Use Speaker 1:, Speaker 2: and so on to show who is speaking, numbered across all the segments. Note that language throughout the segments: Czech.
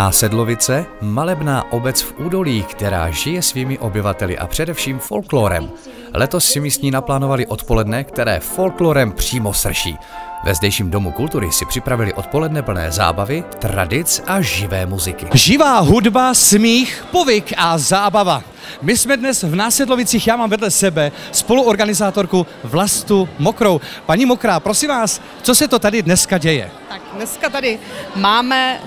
Speaker 1: Násedlovice, malebná obec v údolí, která žije svými obyvateli a především folklorem. Letos si místní naplánovali odpoledne, které folklorem přímo srší. Ve zdejším domu kultury si připravili odpoledne plné zábavy, tradic a živé muziky.
Speaker 2: Živá hudba, smích, povyk a zábava. My jsme dnes v Násedlovicích, já mám vedle sebe spoluorganizátorku Vlastu Mokrou. Paní Mokrá, prosím vás, co se to tady dneska děje?
Speaker 3: Tak dneska tady máme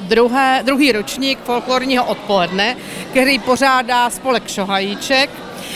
Speaker 3: druhý ročník folklorního odpoledne, který pořádá spolek Šohajíček.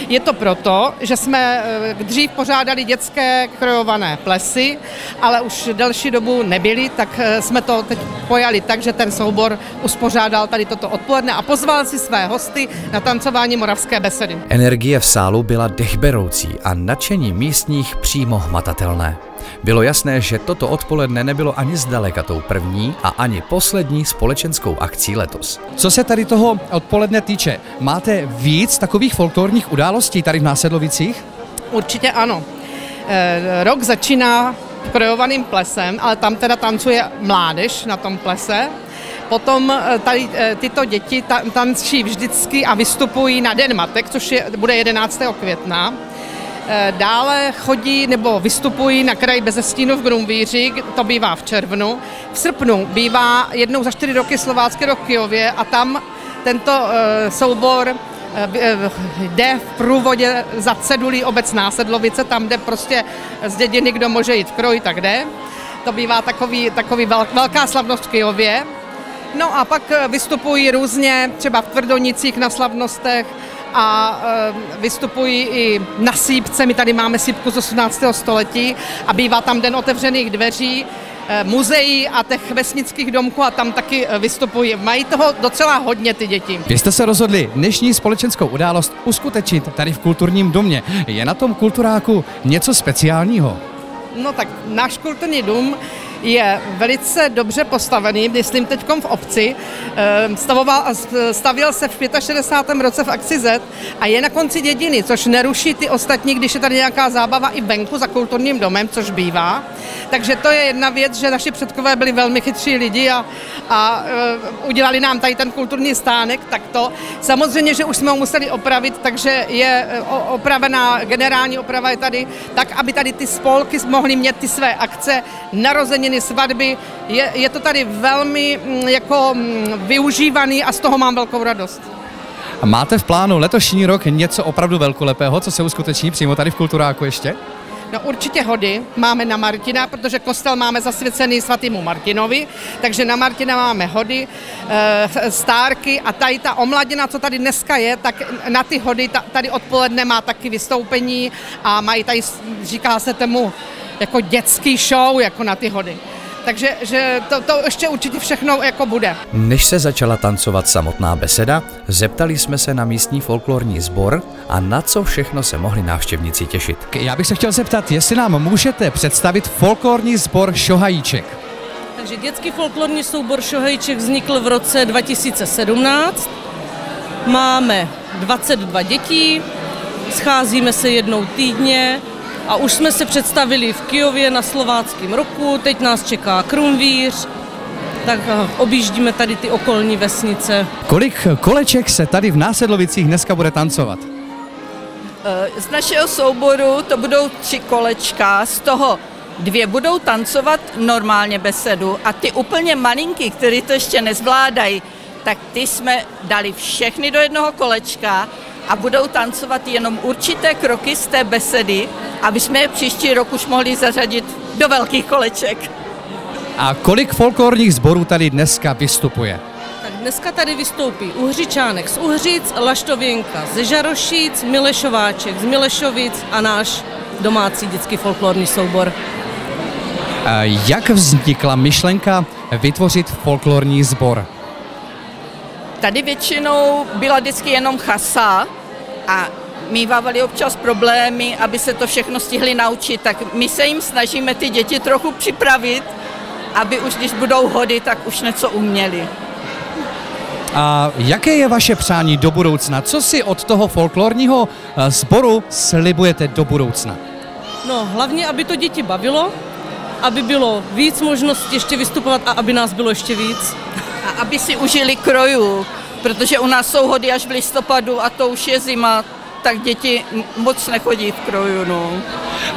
Speaker 3: Je to proto, že jsme dřív pořádali dětské krojované plesy, ale už delší dobu nebyly, tak jsme to teď pojali tak, že ten soubor uspořádal tady toto odpoledne a pozval si své hosty na tancování Moravské besedy.
Speaker 1: Energie v sálu byla dechberoucí a nadšení místních přímo hmatatelné. Bylo jasné, že toto odpoledne nebylo ani zdaleka tou první a ani poslední společenskou akcí letos.
Speaker 2: Co se tady toho odpoledne týče, máte víc takových folklorních událostí tady v Násedlovicích?
Speaker 3: Určitě ano. Rok začíná krojovaným plesem, ale tam teda tancuje mládež na tom plese. Potom tady tyto děti tančí vždycky a vystupují na Den matek, což bude 11. května. Dále chodí nebo vystupují na kraji Bezestínu v Grunvíři, to bývá v červnu. V srpnu bývá jednou za 4 roky Slovácký rok v Kyjově a tam tento soubor jde v průvodě za cedulí obec Násedlovice, tam jde prostě z dědiny, kdo může jít v kroj, tak jde. To bývá takový velká slavnost v Kyjově. No a pak vystupují různě, třeba v Tvrdonicích na slavnostech, a vystupují i na sýpce. My tady máme sýpku z 18. století a bývá tam Den otevřených dveří, muzeí a těch vesnických domků a tam taky vystupují. Mají toho docela hodně ty děti.
Speaker 2: Vy jste se rozhodli dnešní společenskou událost uskutečnit tady v kulturním domě. Je na tom kulturáku něco speciálního?
Speaker 3: No tak náš kulturní dům je velice dobře postavený, myslím teďkom v obci. Stavěl se v 65. roce v akci Z a je na konci dědiny, což neruší ty ostatní, když je tady nějaká zábava i venku za kulturním domem, což bývá. Takže to je jedna věc, že naši předkové byli velmi chytří lidi a udělali nám tady ten kulturní stánek takto. Samozřejmě, že už jsme ho museli opravit, takže je opravená, generální oprava je tady tak, aby tady ty spolky mohly mít ty své akce, narozeniny, svatby. Je to tady velmi využívaný a z toho mám velkou radost.
Speaker 2: A máte v plánu letošní rok něco opravdu velkolepého, co se uskuteční přímo tady v kulturáku ještě?
Speaker 3: No určitě hody máme na Martina, protože kostel máme zasvěcený svatému Martinovi, takže na Martina máme hody, stárky a tady ta omladina, co tady dneska je, tak na ty hody tady odpoledne má taky vystoupení a mají tady, říká se tomu, jako dětský show, jako na ty hody. Takže to ještě určitě všechno jako bude.
Speaker 1: Než se začala tancovat samotná beseda, zeptali jsme se na místní folklorní sbor a na co všechno se mohli návštěvníci těšit.
Speaker 2: Já bych se chtěl zeptat, jestli nám můžete představit folklorní sbor Šohajíček.
Speaker 4: Takže dětský folklorní soubor Šohajíček vznikl v roce 2017. Máme 22 dětí, scházíme se jednou týdně, a už jsme se představili v Kyjově na Slováckém roku, teď nás čeká Krumvíř, tak objíždíme tady ty okolní vesnice.
Speaker 2: Kolik koleček se tady v Násedlovicích dneska bude tancovat?
Speaker 5: Z našeho souboru to budou 3 kolečka, z toho 2 budou tancovat normálně besedu a ty úplně malinký, který to ještě nezvládají, tak ty jsme dali všechny do jednoho kolečka a budou tancovat jenom určité kroky z té besedy, aby jsme je příští rok už mohli zařadit do velkých koleček.
Speaker 2: A kolik folklorních sborů tady dneska vystupuje?
Speaker 4: Tak dneska tady vystoupí Uhřičánek z Uhřic, Laštověnka ze Žarošic, Milešováček z Milešovic a náš domácí dětský folklorní soubor.
Speaker 2: Jak vznikla myšlenka vytvořit folklorní sbor?
Speaker 5: Tady většinou byla vždycky jenom chasa a mívávali občas problémy, aby se to všechno stihli naučit, tak my se jim snažíme ty děti trochu připravit, aby už když budou hody, tak už něco uměli.
Speaker 2: A jaké je vaše přání do budoucna? Co si od toho folklorního sboru slibujete do budoucna?
Speaker 4: No, hlavně, aby to děti bavilo, aby bylo víc možností ještě vystupovat a aby nás bylo ještě víc.
Speaker 5: A aby si užili krojů, protože u nás jsou hody až v listopadu a to už je zima, tak děti moc nechodí v kroju. No.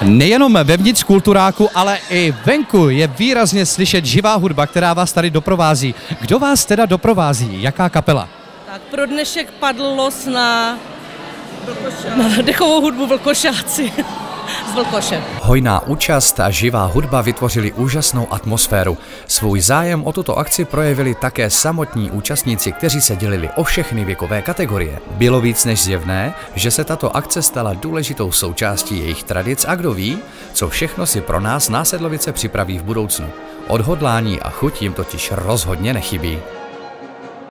Speaker 2: Nejenom vevnitř kulturáku, ale i venku je výrazně slyšet živá hudba, která vás tady doprovází. Kdo vás teda doprovází? Jaká kapela?
Speaker 4: Tak pro dnešek padl los na dechovou hudbu Vlkošáci z Vlkoše.
Speaker 1: Hojná účast a živá hudba vytvořili úžasnou atmosféru. Svůj zájem o tuto akci projevili také samotní účastníci, kteří se dělili o všechny věkové kategorie. Bylo víc než zjevné, že se tato akce stala důležitou součástí jejich tradic a kdo ví, co všechno si pro nás Násedlovice připraví v budoucnu. Odhodlání a chuť jim totiž rozhodně nechybí.